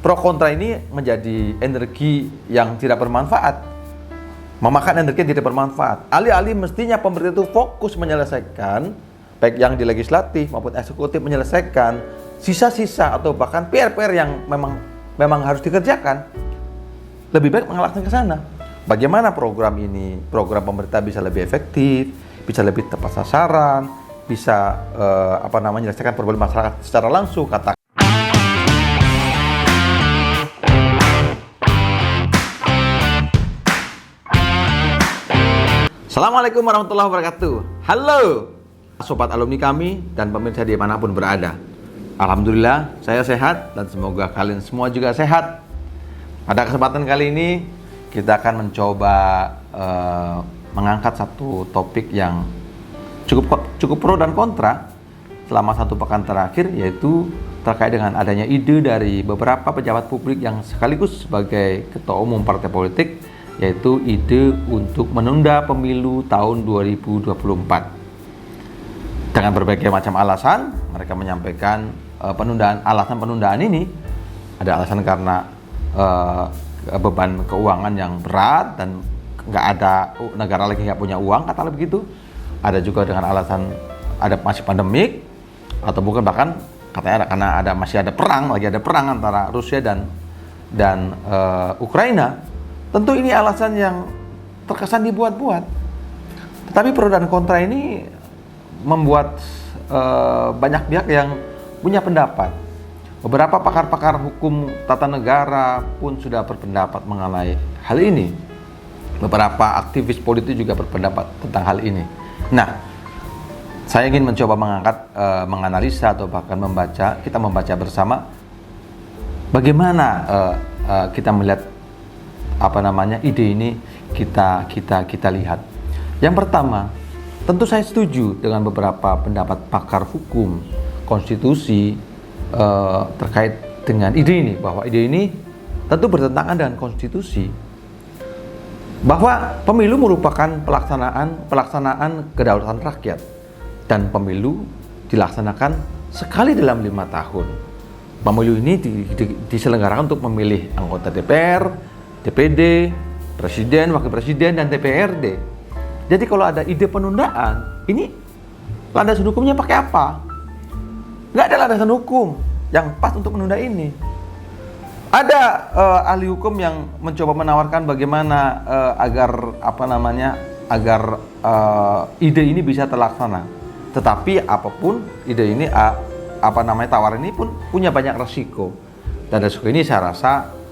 pro kontra ini menjadi energi yang tidak bermanfaat, memakan energi yang tidak bermanfaat. Alih-alih mestinya pemerintah itu fokus menyelesaikan, baik yang di legislatif maupun eksekutif, menyelesaikan sisa-sisa atau bahkan PR-PR yang memang harus dikerjakan, lebih baik mengarahkan ke sana. Bagaimana program pemerintah bisa lebih efektif, bisa lebih tepat sasaran, bisa menyelesaikan problem masyarakat secara langsung. Assalamualaikum warahmatullahi wabarakatuh. Halo sobat alumni kami dan pemirsa dimanapun berada. Alhamdulillah saya sehat dan semoga kalian semua juga sehat. Pada kesempatan kali ini kita akan mencoba mengangkat satu topik yang cukup pro dan kontra selama satu pekan terakhir, yaitu terkait dengan adanya ide dari beberapa pejabat publik yang sekaligus sebagai ketua umum partai politik, yaitu ide untuk menunda pemilu tahun 2024. Dengan berbagai macam alasan, mereka menyampaikan alasan penundaan ini ada alasan karena beban keuangan yang berat dan negara lagi nggak punya uang, kata begitu. Ada juga dengan alasan masih pandemik, atau bukan bahkan katanya karena masih ada perang antara Rusia dan Ukraina. Tentu ini alasan yang terkesan dibuat-buat. Tetapi pro dan kontra ini membuat banyak pihak yang punya pendapat. Beberapa pakar-pakar hukum tata negara pun sudah berpendapat mengenai hal ini. Beberapa aktivis politik juga berpendapat tentang hal ini. Nah, saya ingin mencoba menganalisa atau bahkan kita membaca bersama bagaimana kita melihat ide ini kita lihat. Yang pertama, tentu saya setuju dengan beberapa pendapat pakar hukum konstitusi terkait dengan ide ini, bahwa ide ini tentu bertentangan dengan konstitusi, bahwa pemilu merupakan pelaksanaan kedaulatan rakyat dan pemilu dilaksanakan sekali dalam 5 tahun. Pemilu ini diselenggarakan untuk memilih anggota DPR, DPD, presiden, wakil presiden, dan DPRD. Jadi kalau ada ide penundaan, ini landasan hukumnya pakai apa? Nggak ada landasan hukum yang pas untuk menunda ini. Ada ahli hukum yang mencoba menawarkan bagaimana agar ide ini bisa terlaksana. Tetapi apapun ide ini, tawaran ini pun punya banyak resiko. Dan resiko ini saya rasa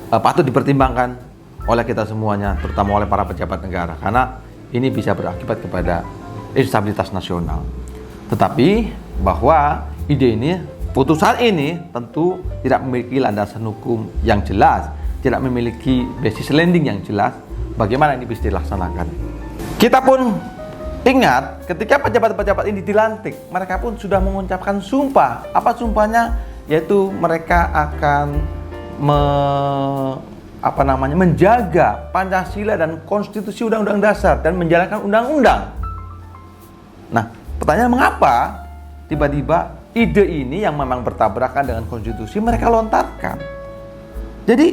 patut dipertimbangkan oleh kita semuanya, terutama oleh para pejabat negara, karena ini bisa berakibat kepada instabilitas nasional. Tetapi bahwa putusan ini tentu tidak memiliki landasan hukum yang jelas, tidak memiliki basis landing yang jelas, bagaimana ini bisa dilaksanakan. Kita pun ingat ketika pejabat-pejabat ini dilantik, mereka pun sudah mengucapkan sumpah. Apa sumpahnya? Yaitu mereka akan menjaga Pancasila dan konstitusi Undang-Undang Dasar dan menjalankan undang-undang. Nah, pertanyaan mengapa tiba-tiba ide ini yang memang bertabrakan dengan konstitusi mereka lontarkan? Jadi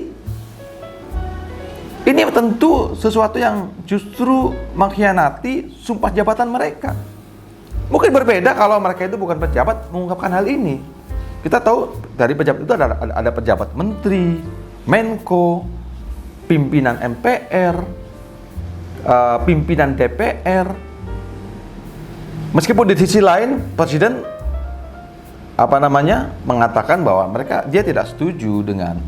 ini tentu sesuatu yang justru mengkhianati sumpah jabatan mereka. Mungkin berbeda kalau mereka itu bukan pejabat mengungkapkan hal ini. Kita tahu dari pejabat itu ada pejabat menteri, Menko, pimpinan MPR, pimpinan DPR. Meskipun di sisi lain presiden mengatakan bahwa dia tidak setuju dengan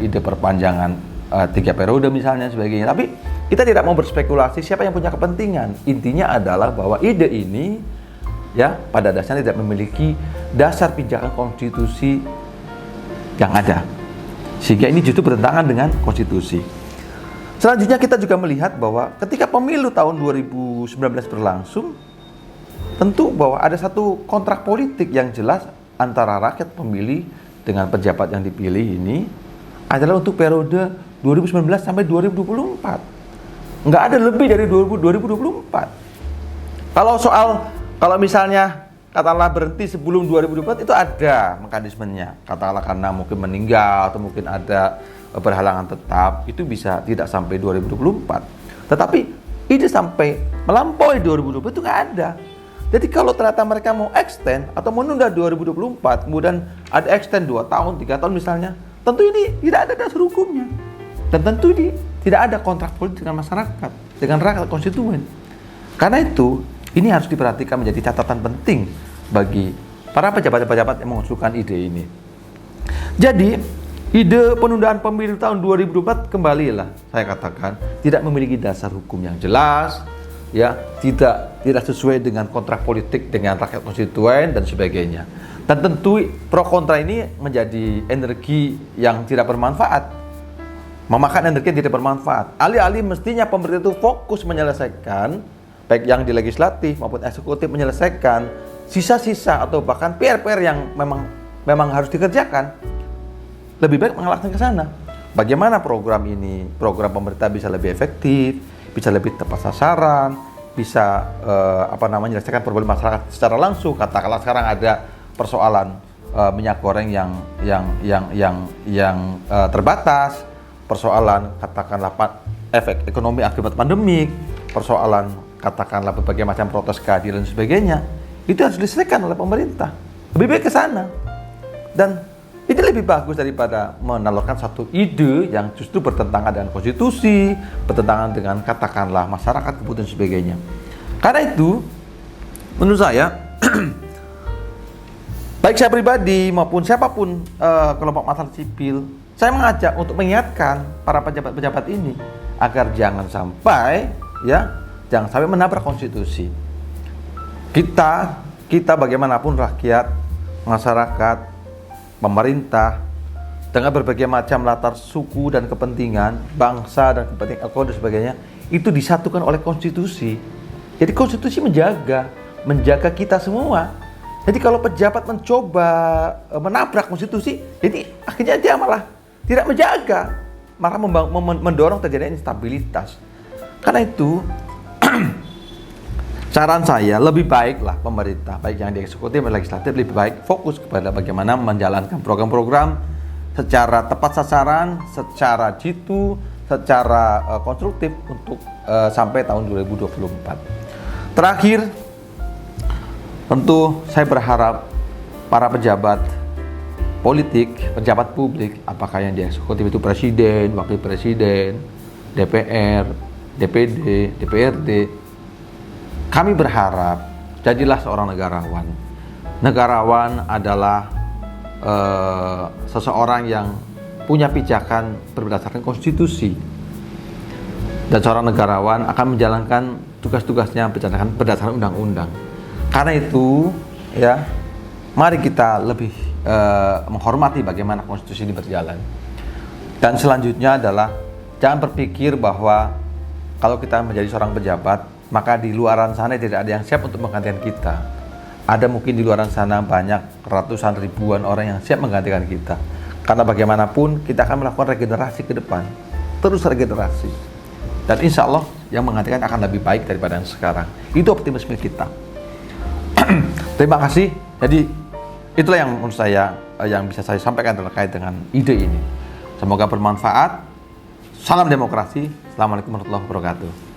ide perpanjangan 3 periode misalnya sebagainya. Tapi kita tidak mau berspekulasi siapa yang punya kepentingan. Intinya adalah bahwa ide ini pada dasarnya tidak memiliki dasar pijakan konstitusi yang ada, sehingga ini justru bertentangan dengan konstitusi. Selanjutnya kita juga melihat bahwa ketika pemilu tahun 2019 berlangsung, tentu bahwa ada satu kontrak politik yang jelas antara rakyat pemilih dengan pejabat yang dipilih ini adalah untuk periode 2019 sampai 2024. Nggak ada lebih dari 2024. Kalau misalnya katakanlah berhenti sebelum 2024 itu ada mekanismenya. Katakanlah karena mungkin meninggal atau mungkin ada berhalangan tetap, itu bisa tidak sampai 2024. Tetapi ide sampai melampaui 2024 itu nggak ada. Jadi kalau ternyata mereka mau extend atau menunda 2024, kemudian ada extend 2 tahun, 3 tahun misalnya, tentu ini tidak ada dasar hukumnya. Dan tentu ini tidak ada kontrak politik dengan masyarakat, dengan rakyat konstituen. Karena itu, ini harus diperhatikan menjadi catatan penting bagi para pejabat-pejabat yang mengusulkan ide ini. Jadi, ide penundaan pemilu tahun 2024 kembalilah saya katakan tidak memiliki dasar hukum yang jelas, ya, tidak sesuai dengan kontrak politik dengan rakyat konstituen dan sebagainya. Dan tentu pro kontra ini menjadi energi yang tidak bermanfaat. Memakan energi yang tidak bermanfaat. Alih-alih mestinya pemerintah itu fokus menyelesaikan, baik yang di legislatif maupun eksekutif menyelesaikan sisa-sisa atau bahkan PR-PR yang memang harus dikerjakan. Lebih baik mengarahkan ke sana. Bagaimana program pemerintah bisa lebih efektif, bisa lebih tepat sasaran, bisa menyelesaikan problem masyarakat secara langsung. Katakanlah sekarang ada persoalan minyak goreng yang terbatas, persoalan katakanlah efek ekonomi akibat pandemik, persoalan katakanlah berbagai macam protes keadilan dan sebagainya. Itu harus diselesaikan oleh pemerintah. Lebih baik ke sana. Dan ini lebih bagus daripada menalurkan satu ide yang justru bertentangan dengan konstitusi, bertentangan dengan katakanlah masyarakat, kebutuhan sebagainya. Karena itu, menurut saya, baik saya pribadi maupun siapapun kelompok masyarakat sipil, saya mengajak untuk mengingatkan para pejabat-pejabat ini agar jangan sampai menabrak konstitusi. Kita bagaimanapun rakyat, masyarakat, pemerintah dengan berbagai macam latar suku dan kepentingan, bangsa dan kepentingan agama dan sebagainya, itu disatukan oleh konstitusi. Jadi konstitusi menjaga kita semua. Jadi kalau pejabat mencoba menabrak konstitusi, jadi akhirnya dia malah tidak menjaga, malah mendorong terjadinya instabilitas. Karena itu, saran saya lebih baiklah pemerintah, baik yang di eksekutif dan legislatif, lebih baik fokus kepada bagaimana menjalankan program-program secara tepat sasaran, secara jitu, secara konstruktif untuk sampai tahun 2024. Terakhir, tentu saya berharap para pejabat politik, pejabat publik, apakah yang di eksekutif itu presiden, wakil presiden, DPR, DPD, DPRD, kami berharap jadilah seorang negarawan. Negarawan adalah seseorang yang punya pijakan berdasarkan konstitusi, dan seorang negarawan akan menjalankan tugas-tugasnya berdasarkan undang-undang. Karena itu, ya, mari kita lebih menghormati bagaimana konstitusi ini berjalan. Dan selanjutnya adalah jangan berpikir bahwa kalau kita menjadi seorang pejabat, maka di luaran sana tidak ada yang siap untuk menggantikan kita. Ada mungkin di luaran sana banyak ratusan ribuan orang yang siap menggantikan kita. Karena bagaimanapun kita akan melakukan regenerasi ke depan, terus regenerasi. Dan insya Allah yang menggantikan akan lebih baik daripada yang sekarang. Itu optimisme kita. Terima kasih. Jadi itulah yang menurut saya yang bisa saya sampaikan terkait dengan ide ini. Semoga bermanfaat. Salam demokrasi. Assalamualaikum warahmatullahi wabarakatuh.